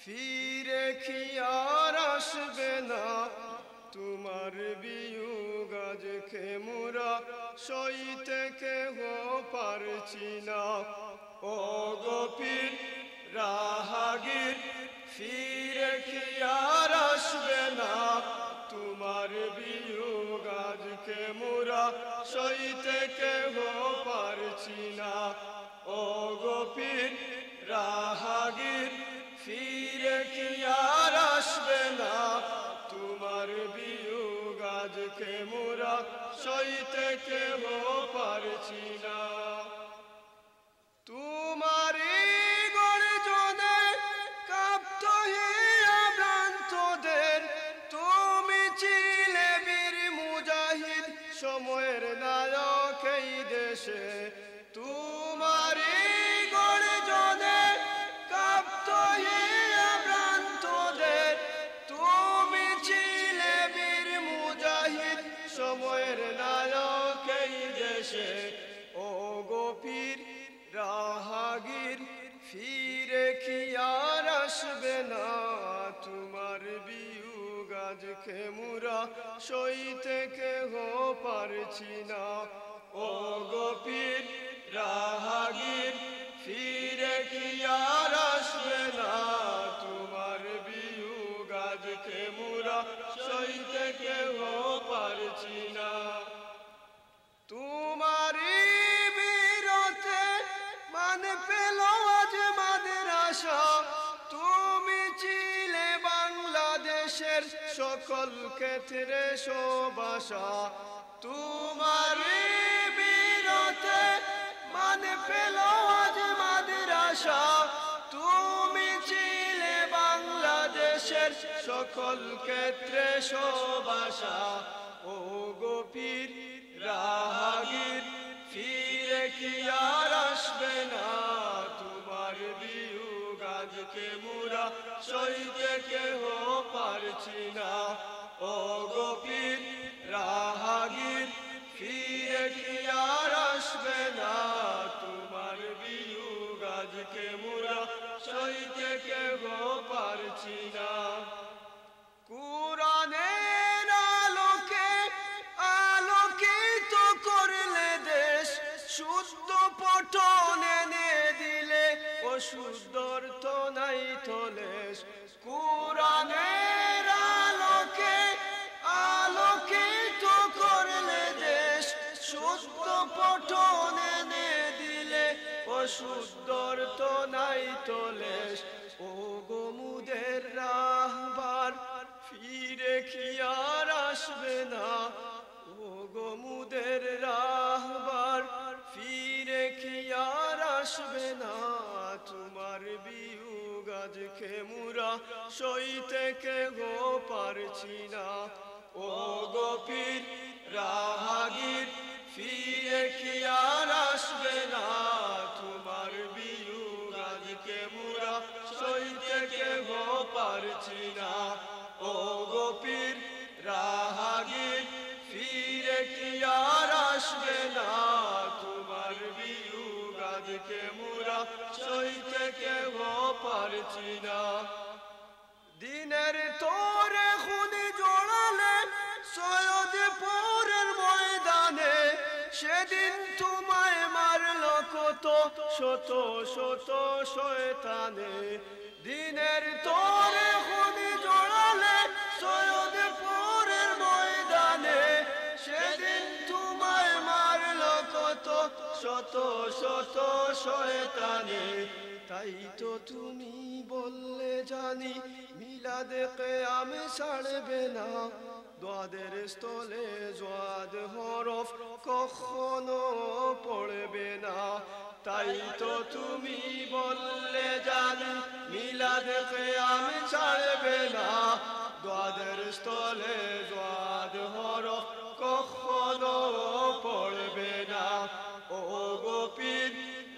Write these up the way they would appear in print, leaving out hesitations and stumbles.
ফিরে কি আর আসবে না তোমার বিয়োগ আজকে মোরা সইতে কেহ পারছি না। ও গো পীর রাহাগীর ফিরে কি আর আসবে না তোমার বিয়োগ আজকে মোরা সইতে কেহ পারছি না। ও গো পীর রাহাগীর ফিরে কি আর আসবে না তোমার বিয়োগ আজকে মোরা সইতে কেহ পারছি না। তোমারি গর্জনে কাঁপত হিয়া ভ্রান্তদের, তুমি ছিলে বীর মুজাহিদ সময়ের নায়ক এই দেশে। তোমারি গর্জনে কাঁপত হিয়া ভ্রান্তদের, তুমি ছিলে বীর মুজাহিদ সময়ের নায়ক এই দেশে। ও গো পীর রাহাগীর ফিরে কি আর আসবে না তোমার বিয়োগ আজকে মোরা সইতে কেহ পারছি না। ও গো পীর রাহাগীর ফিরে কি আর আসবে না তোমার বিয়োগ আজকে মোরা সইতে কেহ পারছি না। তোমারি বীরতে মান পেল আজ মাদ্রাসা, তুমি ছিলে বাংলাদেশের সকল ক্ষেত্রে শোভাসা। তোমারি বীরতে মান পেল আজ মাদ্রাসা, তুমি ছিলে বাংলাদেশের সকল ক্ষেত্রে শোভাসা। ও গো পীর রাহাগীর ফিরে কি আর আসবে না তোমার বিয়োগ আজকে মোরা সইতে কেহ পারছি না। ও গো পীর রাহাগীর ফিরে কি আর আসবে না তোমার বিয়োগ আজকে মোরা সইতে কেহ পারছি না। কুরআনের আলোকে আলোকিত করলে দেশ, শুদ্ধ পঠন এনে দিলে অশুদ্ধর তো নাই তলেশ। কুরআনের আলোকে আলোকিত করলে দেশ, শুদ্ধ পঠন এনে দিলে অশুদ্ধর তো নাই তলেশ। ও গো মুদের রাহবার ফিরে কি আর আসবে না, ও গো মুদের রাহবার ফিরে কি আর আসবে না তোমার বিয়োগ আজকে মোরা সইতে কেহ পারছি না। ও গো পীর রাহাগীর ফিরে কি আর আসবে না তোমার বিয়োগ আজকে মোরা সইতে কেহ পারছি না। ও গো পীর রাহাগীর ফিরে কি আর আসবে না তোমার বিয়োগ আজকে মোরা সইতে কেহ পারছি না। দিনের তোরে খুনি জড়ালে সৈয়দপুরের ময়দানে, সেদিন তোমায় মারল কত শত শত শয়তানে। দিনের তোরে খুনি জড়ালে সৈয়দপুরের ময়দানে, সেদিন তোমায় মারল কত শত শত শয়তানে। তাই তো তুমি বললে জানি মিলাদে কিয়াম ছাড়বে না, দোয়াদের স্থলে জোয়াদ হরফ কখনো পড়বে না। তাই তো তুমি বললে জানি মিলাদে কিয়াম ছাড়বে না, দোয়াদের স্থলে জোয়াদ হরফ কখনো পড়বে না। ও গো পীর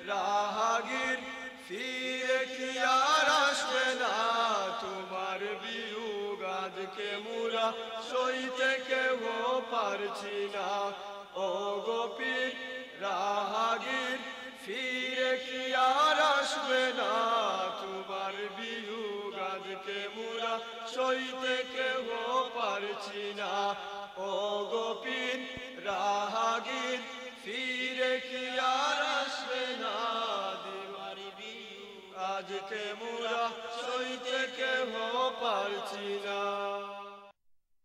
রাহাগীর ফিরে কি আর আসবে না তোমার বিয়োগ আজকে মোরা সইতে কেহ পারছি না। ও গো পীর রাহাগীর ফিরে কি আর আসবে না তোমার বিয়োগ আজকে মোরা সইতে কেহ পারছি না ও গোপীন রাহাগীর ফিরে কি আর আসবে না দিবারি বিয়োগ আজকে মোরা সইতে কেহ পারছি না